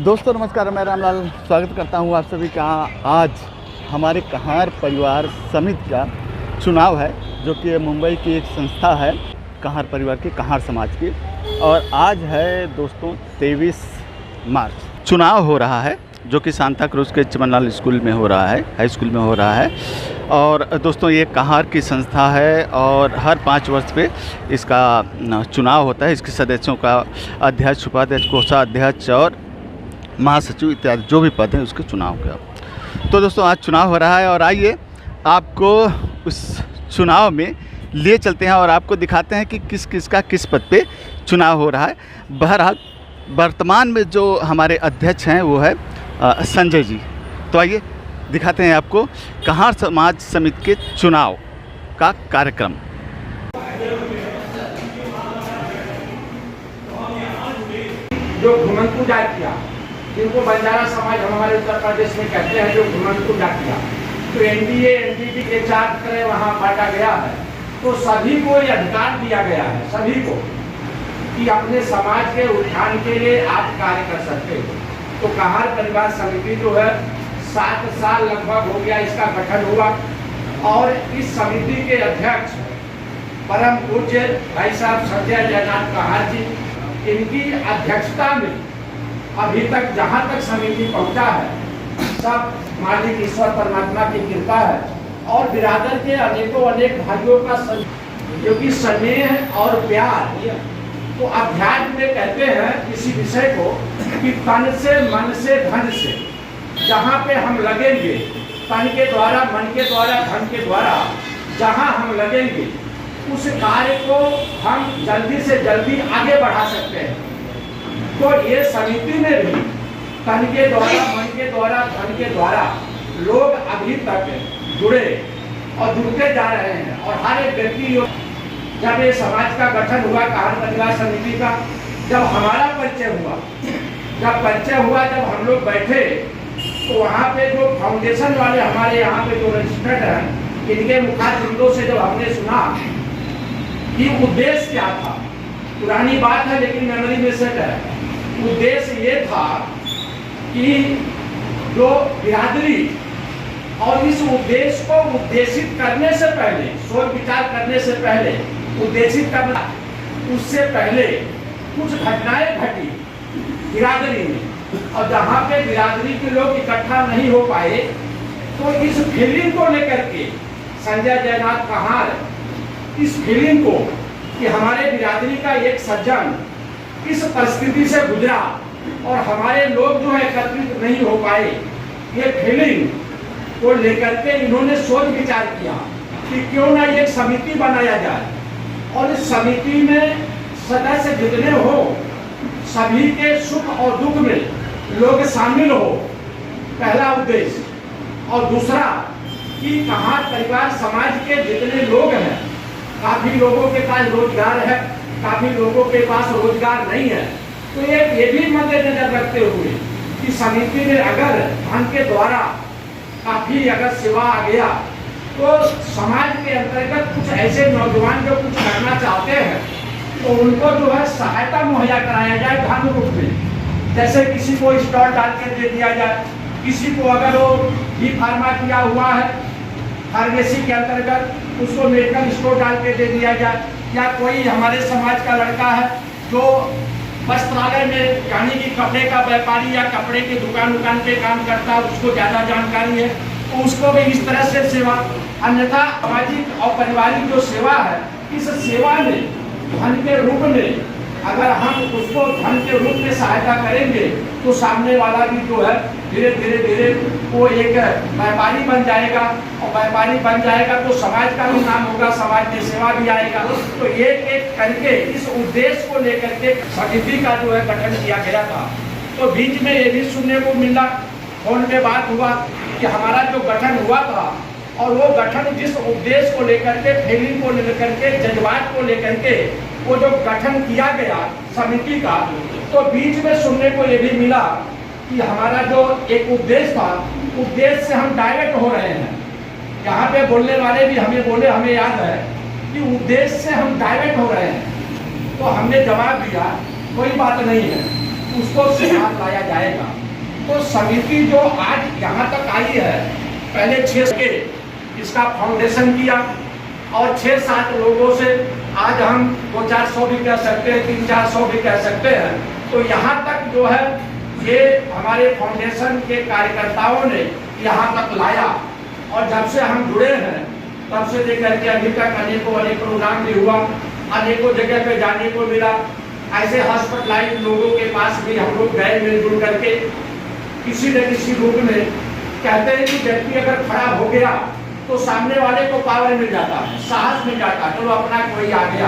दोस्तों नमस्कार, मैं रामलाल स्वागत करता हूं आप सभी का। आज हमारे कहार परिवार समिति का चुनाव है, जो कि मुंबई की एक संस्था है कहार परिवार की, कहार समाज की। और आज है दोस्तों 23 मार्च। चुनाव हो रहा है जो कि सांता क्रूज के चमनलाल स्कूल में हो रहा है, हाई स्कूल में हो रहा है। और दोस्तों ये कहार की संस्था है और हर 5 वर्ष पे इसका चुनाव होता है। इसके सदस्यों का अध्यक्ष, उपाध्यक्ष, कोषाध्यक्ष और महासचिव इत्यादि जो भी पद हैं उसके चुनाव का। तो दोस्तों आज चुनाव हो रहा है और आइए आपको उस चुनाव में लिए चलते हैं और आपको दिखाते हैं कि किस किस का किस पद पे चुनाव हो रहा है। बहरहाल वर्तमान में जो हमारे अध्यक्ष हैं वो है संजय जी। तो आइए दिखाते हैं आपको कहार समाज समिति के चुनाव का कार्यक्रम। जो घुमंतु जातियाँ, जिनको बंजारा समाज हमारे उत्तर प्रदेश में कहते हैं, जो घुमंतु जातियाँ, तो एनडीए एनडीपी के 4 तरह वहाँ बांटा गया है। तो सभी को ये अधिकार दिया गया है, सभी को, कि अपने समाज के उत्थान के लिए आप कार्य कर सकते हो। तो कहार परिवार समिति जो है 7 साल लगभग हो गया इसका गठन हुआ और इस समिति के अध्यक्ष परम पूज्य भाई साहब संजय जयनाथ कहार जी, इनकी अध्यक्षता में अभी तक जहाँ तक समिति पहुँचा है सब मालिक ईश्वर परमात्मा की कृपा है और बिरादर के अनेक भाइयों का जो कि स्नेह और प्यार। तो अध्यात्म में कहते हैं किसी विषय को कि तन से, मन से, धन से जहाँ पे हम लगेंगे, तन के द्वारा, मन के द्वारा, धन के द्वारा जहाँ हम लगेंगे उस कार्य को हम जल्दी से जल्दी आगे बढ़ा सकते हैं। तो ये समिति में भी तन के द्वारा, मन के द्वारा, धन के द्वारा लोग अभी तक जुड़े और जुड़ते जा रहे हैं। और हर एक व्यक्ति, जब ये समाज का गठन हुआ कहार परिवार समिति का, जब हमारा परिचय हुआ, जब हम लोग बैठे तो वहाँ पे जो फाउंडेशन वाले हमारे यहाँ पे जो रजिस्टर्ड हैं, इनके मुखारबिंदों से जब हमने सुना कि उद्देश्य क्या था, पुरानी बात है लेकिन मेमोरी में सेट है। उद्देश्य ये था कि जो बिरादरी, और इस उद्देश्य को उद्देशित करने से पहले, सोच विचार करने से पहले, उद्देशित करना, उससे पहले कुछ घटनाएं घटी बिरादरी में। और जहाँ पे बिरादरी के लोग इकट्ठा नहीं हो पाए तो इस फीलिंग को लेकर के संजय जयनाथ कहार इस फीलिंग को कि हमारे बिरादरी का एक सज्जन इस परिस्थिति से गुजरा और हमारे लोग जो है एकत्रित नहीं हो पाए, ये फीलिंग को लेकर के इन्होंने सोच विचार किया कि क्यों ना एक समिति बनाया जाए और इस समिति में सदस्य जितने हो सभी के सुख और दुख में लोग शामिल हो, पहला उद्देश्य। और दूसरा कि कहार परिवार समाज के जितने लोग हैं, काफी लोगों के पास रोजगार है, काफी लोगों के पास रोजगार नहीं है। तो ये भी मद्देनजर रखते हुए कि समिति में अगर धन के द्वारा काफी अगर सेवा आ गया तो समाज के अंतर्गत कुछ ऐसे नौजवान जो कुछ करना चाहते हैं तो उनको जो है सहायता मुहैया कराया जाए धन रूप में। जैसे किसी को स्टॉल डाल के दे दिया जाए, किसी को अगर वो भी फार्मा किया हुआ है फार्मेसी के अंतर्गत उसको मेडिकल स्टोर डाल के दे दिया जाए, या कोई हमारे समाज का लड़का है जो वस्त्रालय में यानी कि कपड़े का व्यापारी या कपड़े की दुकान पे काम करता है, उसको ज़्यादा जानकारी है तो उसको भी इस तरह से सेवा। अन्यथा सामाजिक और पारिवारिक जो सेवा है, इस सेवा में धन के रूप में अगर हम उसको धन के रूप में सहायता करेंगे तो सामने वाला भी जो है धीरे वो एक व्यापारी बन जाएगा और व्यापारी बन जाएगा तो समाज का भी नाम होगा, समाज में सेवा भी आएगा। तो एक करके इस उद्देश्य को लेकर के समिति का जो है गठन किया गया था। तो बीच में ये भी सुनने को मिला, फोन पे बात हुआ कि हमारा जो गठन हुआ था और वो गठन जिस उद्देश्य को लेकर के, फीलिंग को लेकर के, जज्बात को लेकर के वो जो गठन किया गया समिति का, तो बीच में सुनने को ये भी मिला कि हमारा जो एक उद्देश्य था, उद्देश्य से हम डायरेक्ट हो रहे हैं। यहाँ पे बोलने वाले भी हमें बोले, हमें याद है कि उद्देश्य से हम डायरेक्ट हो रहे हैं। तो हमने जवाब दिया कोई बात नहीं है, उसको सुधार लाया जाएगा। तो समिति जो आज यहाँ तक आई है, पहले 6 के इसका फाउंडेशन किया और 6-7 लोगों से आज हम 200-400 भी कह सकते हैं, 300-400 भी कह सकते हैं। तो यहाँ तक जो है ये हमारे फाउंडेशन के कार्यकर्ताओं ने यहाँ तक लाया और जब से हम जुड़े हैं तब से लेकर के अभी तक अनेक प्रोग्राम भी हुआ, अनेकों जगह पे जाने को मिला। ऐसे हॉस्पिटलाइज लोगों के पास भी हम लोग गए मिलजुल करके, किसी न किसी रूप में। कहते हैं कि व्यक्ति अगर खड़ा हो गया तो सामने वाले को पावर मिल जाता है, साहस मिल जाता है, चलो अपना कोई आ गया।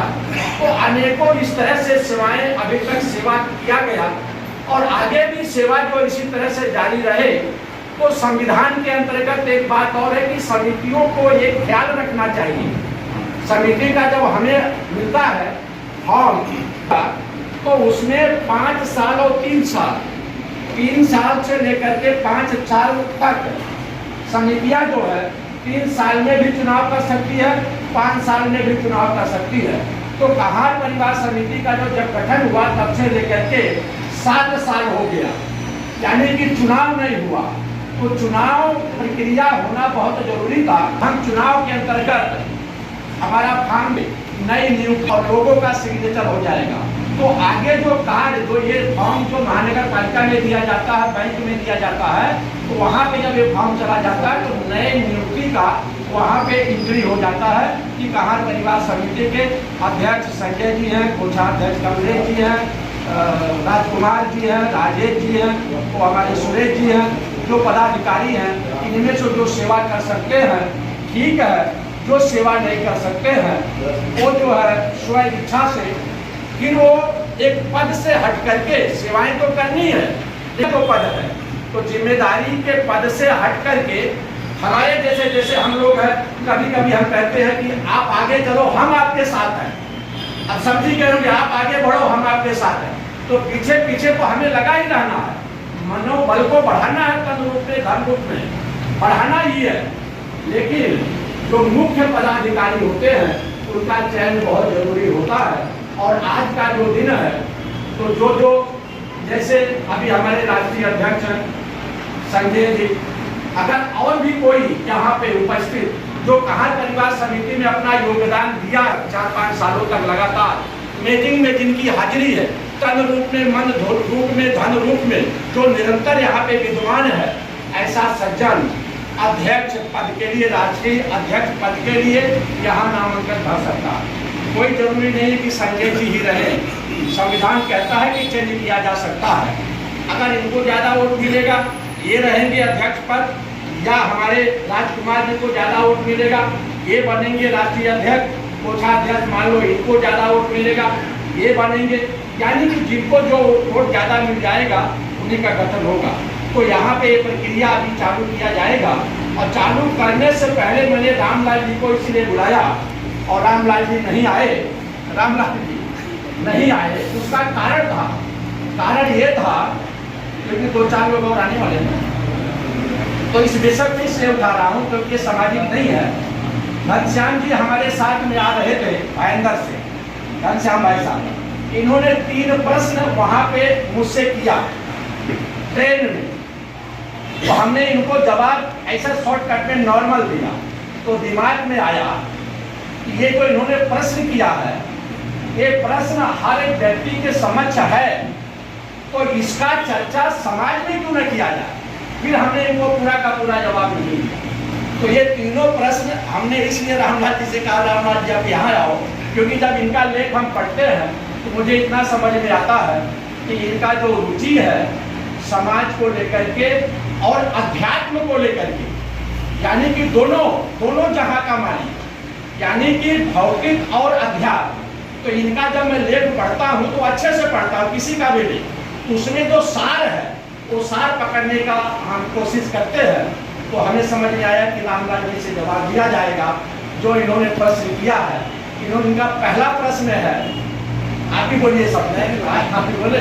तो अनेकों इस तरह से सेवाएं अभी तक सेवा किया गया और आगे भी सेवा जो इसी तरह से जारी रहे। तो संविधान के अंतर्गत एक बात और है कि समितियों को एक ख्याल रखना चाहिए। समिति का जब हमें मिलता है फॉर्म तो उसमें 5 साल और 3 साल, 3 साल से लेकर के 5 साल तक समितियां जो है 3 साल में भी चुनाव कर सकती है, 5 साल में भी चुनाव कर सकती है। तो कहार परिवार समिति का जब गठन हुआ तब से लेकर के 7 साल हो गया, यानी कि चुनाव नहीं हुआ। तो चुनाव प्रक्रिया होना बहुत जरूरी था। हम चुनाव के अंतर्गत हमारा फॉर्म नई नियुक्ति और लोगों का सिग्नेचर हो जाएगा। तो आगे जो कार्य जो ये फॉर्म जो महानगर पालिका में दिया जाता है, बैंक में दिया जाता है, तो वहाँ पे जब ये फॉर्म चला जाता है तो नए नियुक्ति का वहाँ पे एंट्री हो जाता है कि कहार परिवार समिति के अध्यक्ष संजय जी हैं, कोषाध्यक्ष कमलेश जी हैं, राजकुमार जी हैं, राजेश जी हैं, वो हमारे सुरेश जी हैं, जो पदाधिकारी हैं। इनमें से जो सेवा कर सकते हैं ठीक है, जो सेवा नहीं कर सकते हैं वो जो है स्व इच्छा से फिर वो एक पद से हट करके सेवाएं तो करनी है, तो पद है तो जिम्मेदारी के पद से हट करके हमारे जैसे हम लोग हैं, कभी कभी हम कहते हैं कि आप आगे चलो हम आपके साथ हैं। अब समझी कहोगे आप आगे बढ़ो हम आपके साथ हैं, तो पीछे पीछे तो हमें लगा ही रहना है। मनोबल को बढ़ाना है, तन रूप में धन रूप में बढ़ाना ही है। लेकिन जो मुख्य पदाधिकारी होते हैं उनका चयन बहुत जरूरी होता है। और आज का जो दिन है तो जो जैसे अभी हमारे राष्ट्रीय अध्यक्ष हैं संजय जी, अगर और भी कोई यहाँ पे उपस्थित जो कहार परिवार समिति में अपना योगदान दिया 4-5 सालों तक लगातार मीटिंग में जिनकी हाजिरी है, तन रूप में, मन रूप में, धन रूप में, जो निरंतर यहाँ पे विद्वान है, ऐसा सज्जन अध्यक्ष पद के लिए, राष्ट्रीय अध्यक्ष पद के लिए यहाँ नामांकन भर सकता है। कोई जरूरी नहीं कि संजय जी ही रहे, संविधान कहता है कि चेंज किया जा सकता है। अगर इनको ज़्यादा वोट मिलेगा ये रहेंगे अध्यक्ष पद, या हमारे राजकुमार जी को ज़्यादा वोट मिलेगा ये बनेंगे राष्ट्रीय अध्यक्ष, कोषाध्यक्ष मान लो इनको ज़्यादा वोट मिलेगा ये बनेंगे। यानी कि जिनको जो वोट ज़्यादा मिल जाएगा उन्हीं का गठन होगा। तो यहाँ पे ये प्रक्रिया अभी चालू किया जाएगा और चालू करने से पहले मैंने रामलाल जी को इसलिए बुलाया और रामलाल जी नहीं आए। रामलाल जी नहीं आए उसका कारण था, कारण ये था क्योंकि 2-4 लोग और आने वाले हैं, तो इस विषय में इसलिए उठा रहा हूँ क्योंकि सामाजिक नहीं है। घनश्याम जी हमारे साथ में आ रहे थे भाईंदर से, घनश्याम भाई साहब, इन्होंने 3 प्रश्न वहाँ पे मुझसे किया ट्रेन में, तो हमने इनको जवाब ऐसा शॉर्टकट में नॉर्मल दिया। तो दिमाग में आया कि ये जो इन्होंने प्रश्न किया है ये प्रश्न हर एक व्यक्ति के समक्ष है, तो इसका चर्चा समाज में क्यों न किया जाए। फिर हमने इनको पूरा का पूरा जवाब नहीं दिया। तो ये तीनों प्रश्न हमने इसलिए रामलाल जी से कहा, रामलाल जी आप यहाँ आओ, क्योंकि जब इनका लेख हम पढ़ते हैं तो मुझे इतना समझ में आता है कि इनका जो रुचि है समाज को लेकर के और अध्यात्म को लेकर के, यानी कि दोनों जहां का मालिक, यानी कि भौतिक और अध्यात्म। तो इनका जब मैं लेख पढ़ता हूँ तो अच्छे से पढ़ता हूँ, किसी का भी लेख, उसमें जो सार है वो सार पकड़ने का हम कोशिश करते हैं। तो हमें समझ में आया कि रामलाल जी से जवाब दिया जाएगा जो इन्होंने प्रश्न किया है। इनका पहला प्रश्न है, आप ही बोलिए सब ने, आप ही बोले।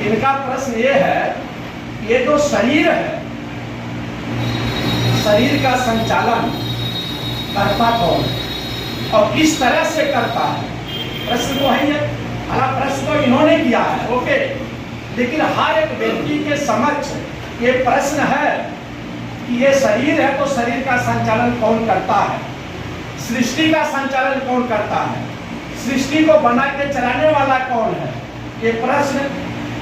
इनका प्रश्न ये है, ये जो शरीर है, शरीर का संचालन करता कौन और किस तरह से करता है। प्रश्न तो है, प्रश्न तो इन्होंने किया है, ओके, लेकिन हर एक व्यक्ति के समक्ष ये प्रश्न है कि ये शरीर है तो शरीर का संचालन कौन करता है, सृष्टि का संचालन कौन करता है, सृष्टि को बना के चलाने वाला कौन है, ये प्रश्न।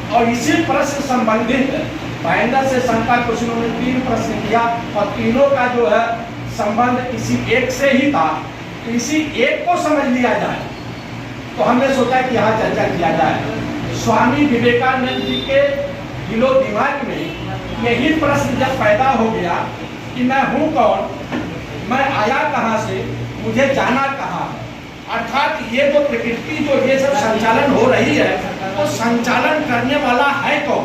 और इसी प्रश्न संबंधित महेंद्र से शंकर कुछ उन्होंने 3 प्रश्न किया और तीनों का जो है संबंध इसी एक से ही था। तो इसी एक को समझ लिया जाए तो हमने सोचा कि यहाँ चर्चा किया जाए। स्वामी विवेकानंद जी के दिलो दिमाग में यही प्रश्न जब पैदा हो गया कि मैं हूँ कौन, मैं आया कहाँ से, मुझे जाना कहाँ है, अर्थात ये जो प्रकृति जो ये सब संचालन हो रही है तो संचालन करने वाला है कौन,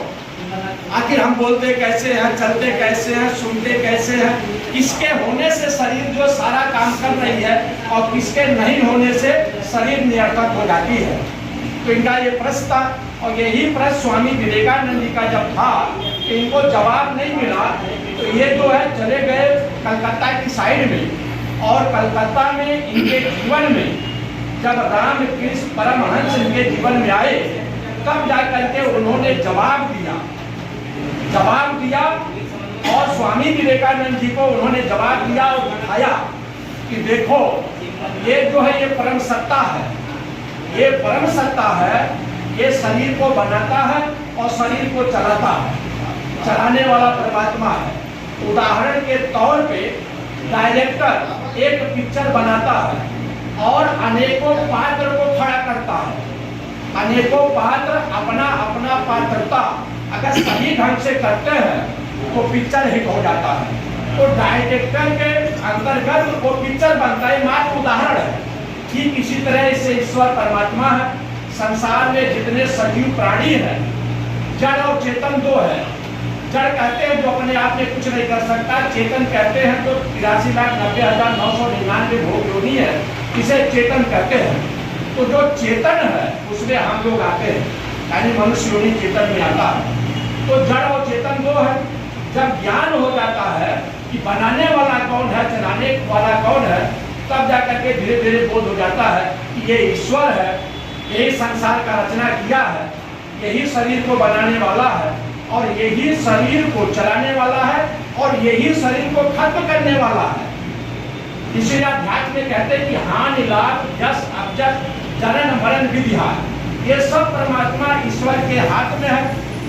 आखिर हम बोलते कैसे हैं, चलते कैसे हैं, सुनते कैसे हैं, किसके होने से शरीर जो सारा काम कर रही है और किसके नहीं होने से शरीर निरर्थक हो जाती है। तो इनका ये प्रश्न था और यही प्रश्न स्वामी विवेकानंद जी का जब था कि इनको जवाब नहीं मिला तो ये जो है चले गए कलकत्ता की साइड में। और कलकत्ता में इनके जीवन में जब रामकृष्ण परमहंस इनके जीवन में आए तब जाकर के उन्होंने जवाब दिया और स्वामी विवेकानंद जी को उन्होंने जवाब दिया और दिखाया कि देखो ये जो है ये परम सत्ता है, ये परम सत्ता है, ये शरीर को बनाता है और शरीर को चलाता है, चलाने वाला परमात्मा है। उदाहरण के तौर पे डायरेक्टर एक पिक्चर बनाता है और अनेकों पात्र को खड़ा करता है, अनेकों पात्र अपना अपना पात्रता अगर सही ढंग से करते हैं तो पिक्चर हिट हो जाता है। तो डायरेक्टर के अंतर्गत वो पिक्चर बनता है, मात्र उदाहरण है। ठीक इसी तरह से ईश्वर परमात्मा है। संसार में जितने सजीव प्राणी हैं, जड़ और चेतन दो है। जड़ कहते हैं जो अपने आप में कुछ नहीं कर सकता, चेतन कहते हैं तो 83,90,999 भोग योनि है, इसे चेतन कहते हैं। तो जो चेतन है उसमें हम लोग आते हैं, यानी मनुष्य योनि चेतन में आता है। तो जड़ और चेतन दो है। जब ज्ञान हो जाता है कि बनाने वाला कौन है, चलाने वाला कौन है, तब जाकर के धीरे धीरे बोध हो जाता है कि ये ईश्वर है, यही संसार का रचना किया है, यही शरीर को बनाने वाला है और यही शरीर को चलाने वाला है और यही शरीर को खत्म करने वाला है। इसीलिए अध्यात्म में कहते हैं कि हानि लाभ यश अवजस जनन मरण विधिहा, ये सब परमात्मा ईश्वर के हाथ में है।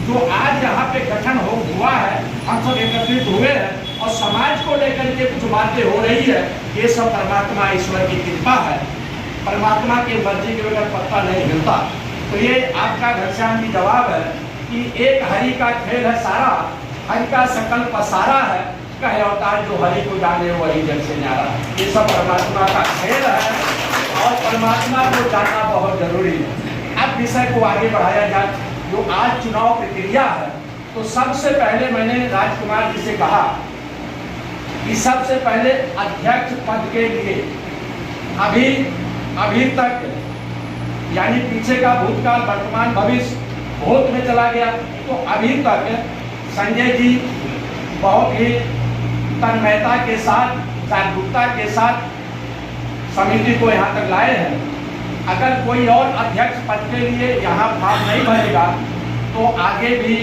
जो आज यहाँ पे गठन हुआ है, हम सब एकत्रित हुए हैं और समाज को लेकर के कुछ बातें हो रही है, ये सब परमात्मा ईश्वर की कृपा है। परमात्मा की मर्जी के बगैर पत्ता नहीं हिलता। तो ये आपका घनश्याम जी जवाब है कि एक हरि का खेल है सारा, हरि का सकल पसारा है, कहे अवतार जो हरि को जाने वही जग से न्यारा। ये सब परमात्मा का खेल है और परमात्मा को जानना बहुत जरूरी है। अब विषय को आगे बढ़ाया जाए। जो आज चुनाव प्रक्रिया है, तो सबसे पहले मैंने राजकुमार जी से कहा कि सबसे पहले अध्यक्ष पद के लिए अभी तक यानी पीछे का भूतकाल वर्तमान भविष्य वोट में चला गया, तो अभी तक संजय जी बहुत ही तन्मयता के साथ, जागरूकता के साथ समिति को यहाँ तक लाए हैं। अगर कोई और अध्यक्ष पद के लिए यहाँ फॉर्म नहीं भरेगा तो आगे भी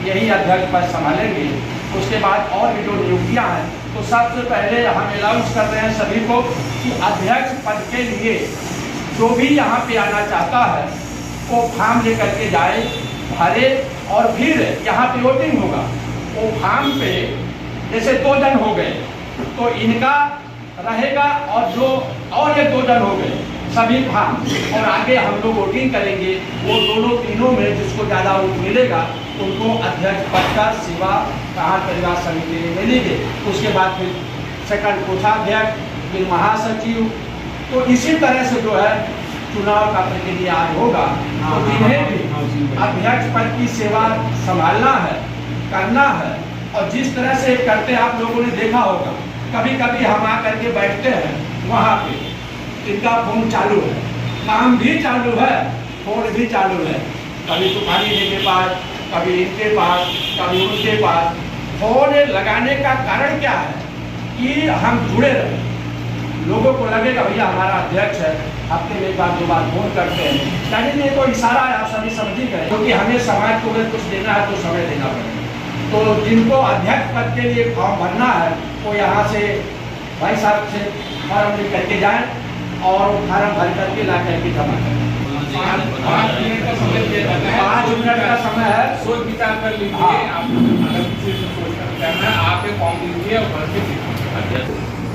यही अध्यक्ष पद संभालेंगे। उसके बाद और भी जो नियुक्तियाँ हैं, तो सबसे पहले हम अनाउंस कर रहे हैं सभी को कि अध्यक्ष पद के लिए जो भी यहाँ पे आना चाहता है वो फॉर्म लेकर के जाए, भरे और फिर यहाँ पे वोटिंग होगा। वो फॉर्म पे जैसे 2 जन हो गए तो इनका रहेगा और जो और ये 2 जन हो गए सभी फॉर्म, और आगे हम लोग वोटिंग करेंगे। वो दोनों तीनों में जिसको ज़्यादा वोट मिलेगा उनको अध्यक्ष पद का सेवा कहार परिवार समिति में मिलेगी। उसके बाद फिर सेकंड कोषाध्यक्ष, फिर महासचिव। तो इसी तरह से जो है चुनाव का प्रक्रिया आज होगा। तो जिन्हें भी अध्यक्ष पद की सेवा संभालना है, करना है, और जिस तरह से करते हैं आप लोगों ने देखा होगा, कभी कभी हम आकर के बैठते हैं वहाँ पे, इनका फोन चालू है, काम भी चालू है, फोन भी चालू है। कभी तुम्हारी जी के पास, कभी इनके पास, कभी उनके पास। फोन लगाने का कारण क्या है कि हम जुड़े रहे, लोगों को लगेगा भैया हमारा अध्यक्ष है, हफ्ते में एक बार 2 बार फोन करते हैं। कहने ये तो इशारा है, आप सभी समझ ही गए, क्योंकि हमें समाज को अगर कुछ देना है तो समय देना पड़ेगा। तो जिनको अध्यक्ष पद के लिए फॉर्म भरना है वो यहाँ से भाई साहब से फॉर्म ले करके जाएँ और वो फार्म भर करके ला करके जमा करें। 5 मिनट का समय दिया जाता है। 5 मिनट का समय है, सोच विचार कर लीजिए। हाँ। आप अगर किसी से सोच करना है, आप एक फॉर्म लीजिए और भर के दीजिए।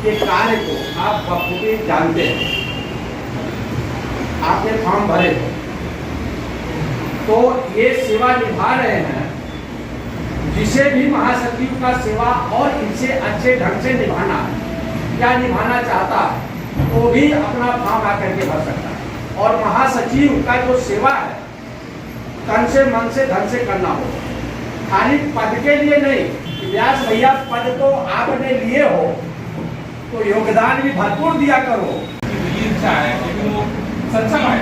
ये कार्य को आप बखूबी जानते हैं, आपने फॉर्म भरे तो ये सेवा निभा रहे हैं, जिसे भी महासचिव का सेवा और इनसे अच्छे ढंग से निभाना है या निभाना चाहता है वो भी अपना फॉर्म आकर के भर सकता है। और महासचिव का जो सेवा है तन से मन से धन से करना हो, खाली पद के लिए नहीं। व्यास भैया पद तो आपने लिए हो तो योगदान भी भरपूर दिया करो। इच्छा है लेकिन वो सक्षम है,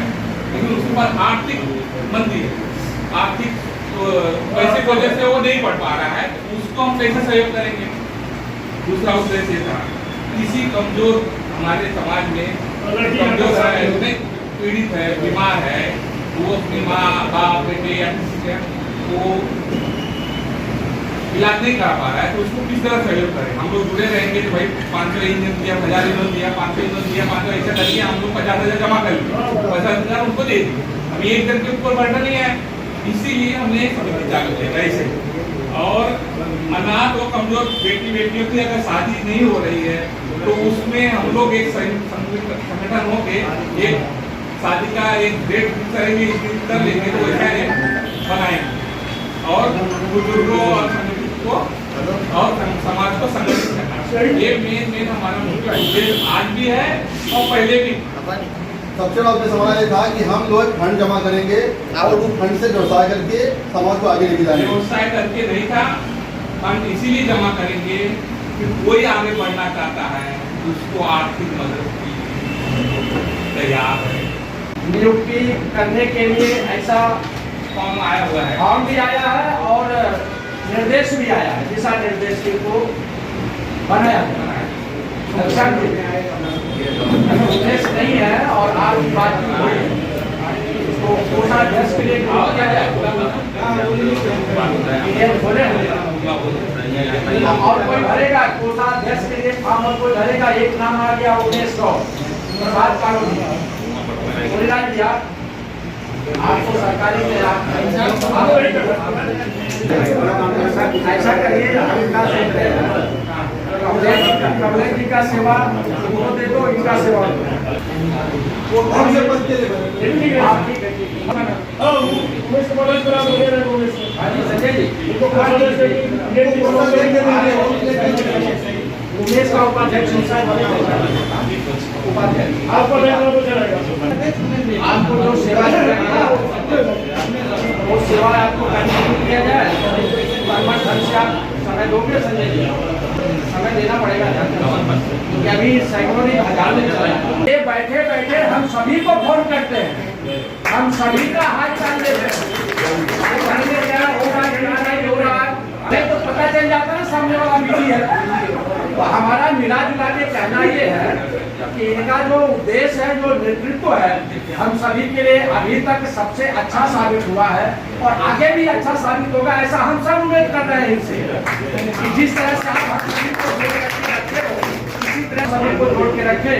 लेकिन उसके पास आर्थिक मंदी है, आर्थिक पैसे की वजह से वो नहीं पढ़ पा रहा है। उसको हम कैसे सहयोग करेंगे? दूसरा उद्देश्य था किसी कमजोर हमारे समाज में कमजोर है, पीड़ित है, बीमार है, वो अपनी माँ बाप बेटे या किसी के वो इलाज नहीं करा पा रहा है, तो उसको किस तरह सहयोग करें? हम लोग जुड़े रहेंगे कि भाई 500 यूनिट दिया, 1000 यूनिट दिया, 500 यूनिट दिया, 500 ऐसा करिए, हम लोग 50,000 जमा कर लिए, 50,000 उनको दे दिए। अब एक दिन के ऊपर बढ़ना नहीं है, इसीलिए हमने समिति चालू किया ऐसे। और अनाथ और कमजोर बेटियों की अगर शादी नहीं हो रही है तो उसमें हम लोग एक संगठन होके एक शादी का एक डेट फिक्स करेंगे, कर लेंगे तो ऐसा बनाएंगे और बुजुर्गों और को और समाज को संगठित करना, ये मेन हमारा मुख्य उद्देश्य आज भी है और पहले भी। सबसे बड़ा उद्देश्य हमारा ये था कि हम लोग फंड जमा करेंगे और वो फंड से व्यवसाय करके समाज को आगे लेके जाएंगे। व्यवसाय करके नहीं था, फंड इसीलिए जमा करेंगे कि कोई आगे बढ़ना चाहता है, उसको आर्थिक मदद की तैयार है। नियुक्ति करने के लिए ऐसा फॉर्म आया हुआ है, फॉर्म भी आया है और निर्देश भी आया है, दिशा निर्देश को बनाया हुआ है। उद्देश्य नहीं है और आपकी बात तो कोषाध्यक्ष के लिए क्या जाए बोले और कोई भरेगा कोषाध्यक्ष के लिए फॉर्म और कोई भरेगा। एक नाम आ गया 1900 प्रभात कानूनी बोलेगा दिया आपको सरकारी में ऐसा करिए कमलेश जी का सेवा उनको दे दो, इनका सेवा वो कौन से पद के लिए संजय जी उमेश का उपाध्यक्ष आपको जो सेवा वो सेवा आपको कंटिन्यू किया जाए, ढंग से आप समय दोगे संजय जी, समय देना पड़ेगा क्योंकि अभी सैकड़ों नहीं हजार में चला। ये बैठे बैठे हम सभी को फोन करते हैं, हम सभी का हाथ चाल देते हैं, क्या होगा क्या नहीं हो रहा है तो पता चल जाता है सामने वाला बिजी है। तो हमारा मिला जुला के कहना ये है कि इनका जो उद्देश्य है, जो नेतृत्व है, हम सभी के लिए अभी तक सबसे अच्छा साबित हुआ है और आगे भी अच्छा साबित होगा, ऐसा हम सब उम्मीद कर रहे हैं इनसे। जिस तरह से आप सभी को जोड़ के रखे हो, इसी तरह सभी को जोड़ के रखे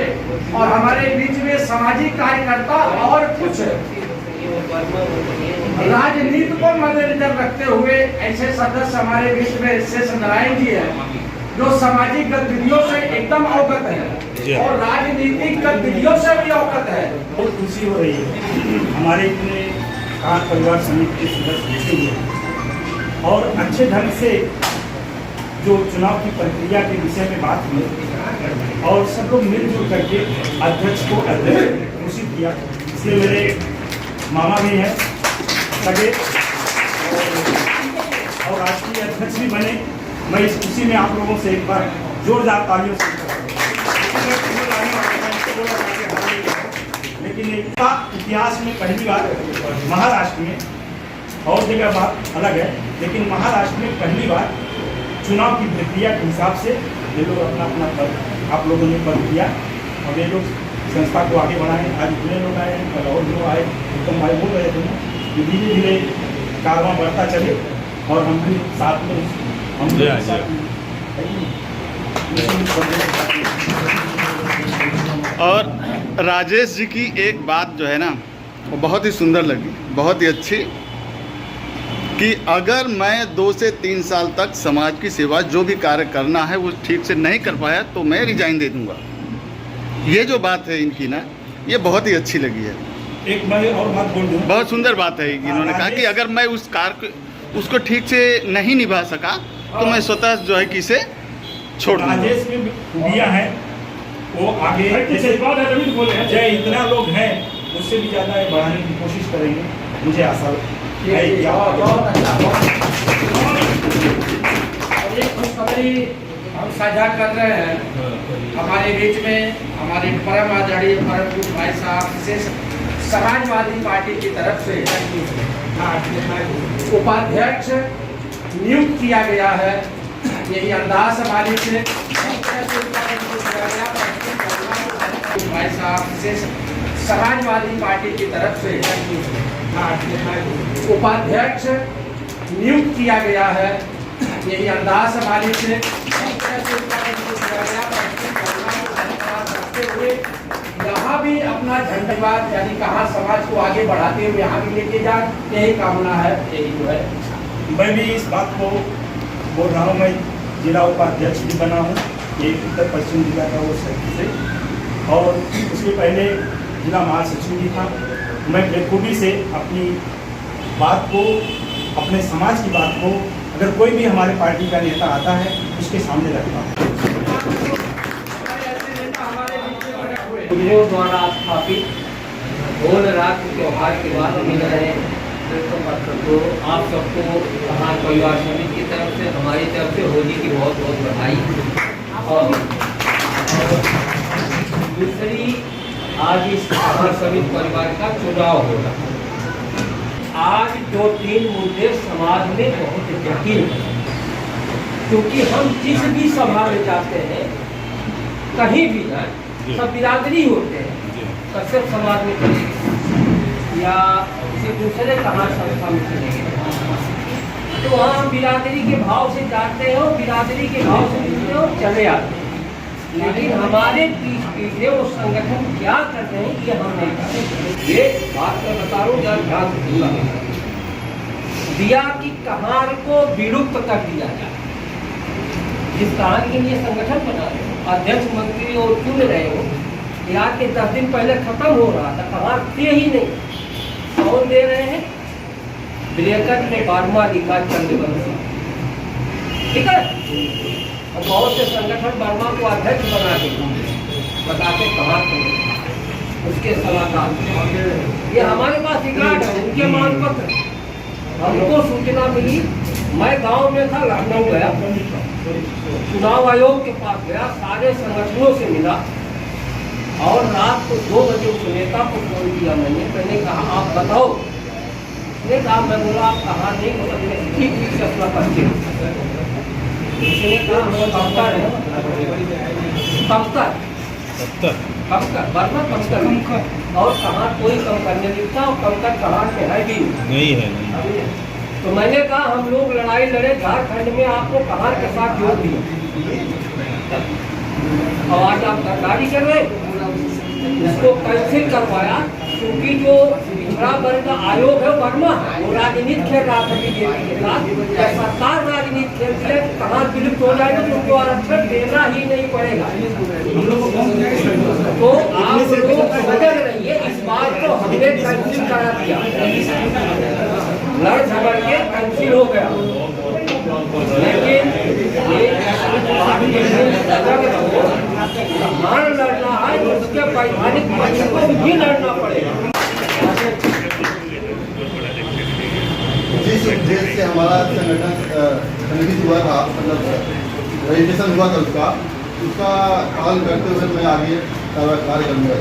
और हमारे बीच में सामाजिक कार्यकर्ता और कुछ राजनीति को मद्देनजर रखते हुए ऐसे सदस्य हमारे बीच में शेष नारायण जी है जो सामाजिक गतिविधियों से एकदम अवगत है और राजनीतिक गतिविधियों से भी अवगत है। बहुत खुशी हो रही है हमारे इतने कहार परिवार समिति के सदस्य जुटे हुए और अच्छे ढंग से जो चुनाव की प्रक्रिया के विषय में बात हुई और सब लोग मिलजुल करके अध्यक्ष को अध्यक्ष घोषित किया। इसलिए मेरे मामा भी हैं सगे और राष्ट्रीय अध्यक्ष भी बने। मैं इस खुशी में आप लोगों से एक बार जोरदार तालियों से लेकिन इसका इतिहास में पहली बार महाराष्ट्र में, और जगह बात अलग है, लेकिन महाराष्ट्र में पहली बार चुनाव की प्रक्रिया के हिसाब से ये लोग अपना अपना पद आप लोगों ने पद किया और ये लोग संस्था को आगे बढ़ाएं। आज इतने लोग आए, कल और जो आए, उत्तम भाई बोल रहे थे कि धीरे धीरे कारवां बढ़ता चले और हम भी साथ में हम भी साथ में। और राजेश जी की एक बात जो है ना वो बहुत ही सुंदर लगी, बहुत ही अच्छी, कि अगर मैं 2 से 3 साल तक समाज की सेवा जो भी कार्य करना है वो ठीक से नहीं कर पाया तो मैं रिजाइन दे दूंगा। ये जो बात है इनकी ना, ये बहुत ही अच्छी लगी है। एक मैं और बात बोल दूँ, बहुत सुंदर बात है कि इन्होंने कहा कि अगर मैं उस कार्य उसको ठीक से नहीं निभा सका तो मैं स्वतः जो है कि इसे छोड़ दूंगा। राजेश में खूबियाँ हैं, वो आगे जय इतना लोग हैं उससे भी ज़्यादा बढ़ाने की कोशिश करेंगे, मुझे आशा है। एक खुशखबरी हम साझा कर रहे हैं। हमारे बीच में हमारे परम आदरणीय परम पूज्य भाई साहब से समाजवादी पार्टी की तरफ से उपाध्यक्ष नियुक्त किया गया है। यही अरदास हमारी से भाई साहब से समाजवादी पार्टी की तरफ से उपाध्यक्ष नियुक्त किया गया है। यही अरदास हमारी से यहाँ भी अपना झंडावाद यानी कहाँ समाज को आगे बढ़ाते हुए यहाँ भी लेके जा, यही कामना है, यही जो है। मैं भी इस बात को बोल रहा हूँ, मैं जिला उपाध्यक्ष भी बना हूँ, ये उत्तर पश्चिम जिला का वो सर्किल से, और उसके पहले जिला महासचिव भी था। मैं बेखूबी से अपनी बात को, अपने समाज की बात को, अगर कोई भी हमारे पार्टी का नेता आता है उसके सामने रखता हूँ। उद्योग द्वारा स्थापित होल रात त्यौहार के बाद मिल रहे तो आप सबको कहार परिवार समिति की तरफ से, हमारी तरफ से होली की बहुत बहुत बधाई। और दूसरी, आज इस कहार समिति परिवार का चुनाव हो रहा है। आज 2-3 मुद्दे समाज में बहुत जटिल हैं, क्योंकि हम जिस भी सभा में जाते हैं, कहीं भी जाए, सब बिरादरी होते हैं। कश्यप समाज में चलेंगे या किसी दूसरे कहार संस्था में चलेंगे, तो वहाँ बिरादरी के भाव से जाते हो, बिरादरी के भाव से मिलते हो, चले आते हैं। लेकिन हमारे पीछे वो संगठन क्या कर रहे हैं ये हम नहीं जानते। ये बात मैं बता रहा हूँ, ध्यान से पूरा दिया कि कहार को विलुप्त कर दिया जाए। जिस कहानी के लिए संगठन बना रहे हो, अध्यक्ष मंत्री और चुन रहे हो, आज के 10 दिन पहले खत्म हो रहा था, कहार थे ही नहीं। कौन दे रहे हैं? ब्रेकट ने 12वां लिखा चंद्रवंशी, ठीक है। और बहुत से संगठन वर्मा को अध्यक्ष बना के बताते कहाँ उसके सलाहकार। ये हमारे पास रिकॉर्ड है, उनके मान पत्र। हमको सूचना मिली, मैं गांव में था, लखनऊ गया, चुनाव आयोग के पास गया, सारे संगठनों से मिला, और रात को 2 बजे उस नेता को फोन किया मैंने कहा आप बताओ। उसने कहा, मैं बोला आप कहाँ नहीं हो सकते, ठीक से अपना पर्चे। उसने कहा हम कमतर है, कमतर और कहाँ कोई कम करने दिखता, और कमतर कहाँ से है भी नहीं है। तो मैंने कहा हम लोग लड़ाई लड़े झारखंड में, आपको कहार के साथ जोड़ दिया, और आज आप गद्दारी कर रहे, उसको कैंसिल करवाया। क्योंकि जो पिछड़ा वर्ग आयोग है वर्मा, वो राजनीति खेल रहा था बीजेपी के साथ। जब सरकार राजनीति खेलती है तो कहाँ विलुप्त हो जाएगा, तो उनको आरक्षण देना ही नहीं पड़ेगा। तो आप लोग सजग रहिए, इस बात को हमने कैंसिल करा दिया, लड़ झगड़ के कैंसिल हो गया। लेकिन कहार लड़ना है तो उसके वैधानिक पक्ष को भी लड़ना पड़ेगा। जिस उद्देश्य से हमारा संगठन संगठित हुआ था, मतलब रजिस्ट्रेशन हुआ था, उसका पालन करते हुए मैं आगे कार्य करूँगा।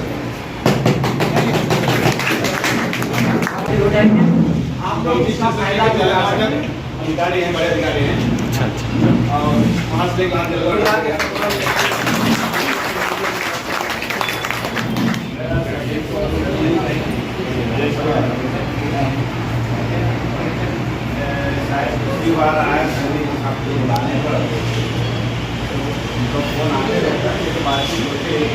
आप लोग इसका फायदा अधिकारी हैं, बड़े अधिकारी हैं। अच्छा। और वहाँ से शायद दूसरी बार आया आपको बुलाने पर उनको फोन आने रहता है तो बातचीत होती है।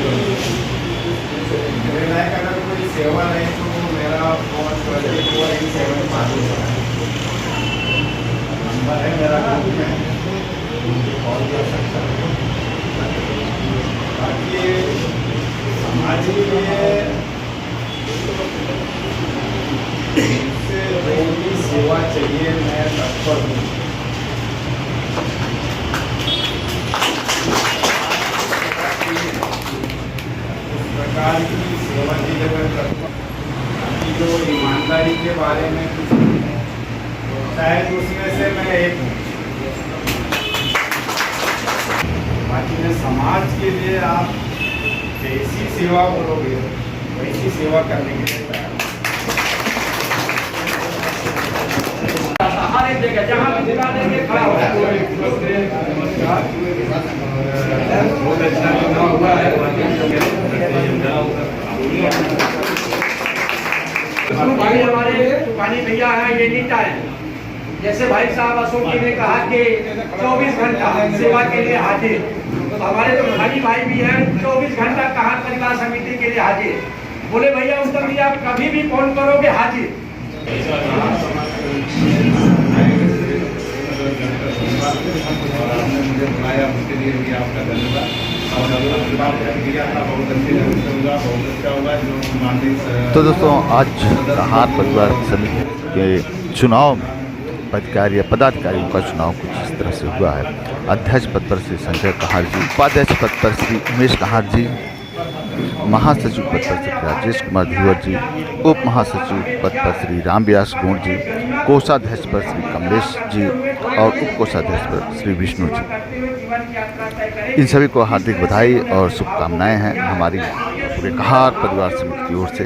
मेरे लायक अगर कोई सेवा नहीं तो मेरा फोन 24/7 चालू है। नंबर है मेरा ग्रुप में, मुझे कॉल कर सकता है। बाकी समाज के लिए जो भी सेवा चाहिए मैं तत्पर हूँ। उस प्रकार की सेवा की जगह तत्पर। बाकी जो ईमानदारी के बारे में कुछ शायद उसमें से मैं एक हूँ। बाकी मैं समाज के लिए आप जैसी सेवा करोगे वैसी सेवा करने के लिए तैयार हूँ। हर एक जगह जहाँ भी दिखा देंगे खड़ा हो बहुत अच्छा चुनाव हुआ है। भाई हमारे तूफानी भैया हैं, ये नीटा है। जैसे भाई साहब अशोक जी ने कहा कि 24 घंटा सेवा के लिए हाजिर, तो हमारे तूफानी भाई भी हैं 24 घंटा कहार परिवार समिति के लिए हाजिर। बोले भैया उत्तम जी आप कभी भी फोन करोगे हाजिर। मुझे बुलाया उसके लिए भी आपका धन्यवाद। और दिया था बहुत अच्छी होगा, बहुत अच्छा होगा जो माननीय। तो दोस्तों आज कहार परिवार समिति के चुनाव अधिकारी या पदाधिकारियों का चुनाव कुछ इस तरह से हुआ है। अध्यक्ष पद पर श्री संजय कहार जी, उपाध्यक्ष पद पर श्री उमेश कहार जी, महासचिव पद पर श्री राजेश कुमार धीवर जी, उप महासचिव पद पर श्री रामव्यास गोंड जी, कोषाध्यक्ष पर श्री कमलेश जी और उप कोषाध्यक्ष पर श्री विष्णु जी। इन सभी को हार्दिक बधाई और शुभकामनाएं हैं हमारी पूरे कहार परिवार समिति की ओर से।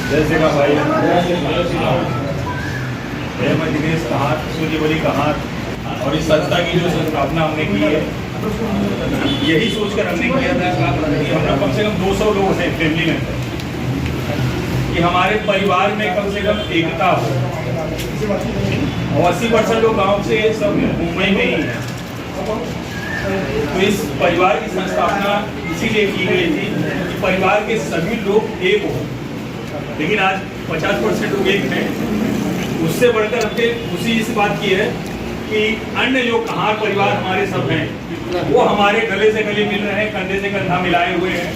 जय श्री राम भाई, मैं दिनेश कहार, सूर्यवली कहार, और इस संस्था की जो स्थापना हमने की है यही सोचकर हमने किया था कि हम लोग कम से कम 200 लोग हैं फैमिली में, कि हमारे परिवार में कम से कम एकता हो। और 80% लोग गांव से सब मुंबई में ही हैं। तो इस परिवार की संस्थापना इसीलिए की गई थी कि परिवार के सभी लोग एक हो। लेकिन आज 50% लोग एक हैं। उससे बढ़कर हमने खुशी इस बात की है कि अन्य जो कहार परिवार हमारे सब हैं वो हमारे गले से गले मिल रहे हैं, कंधे से कंधा मिलाए हुए हैं।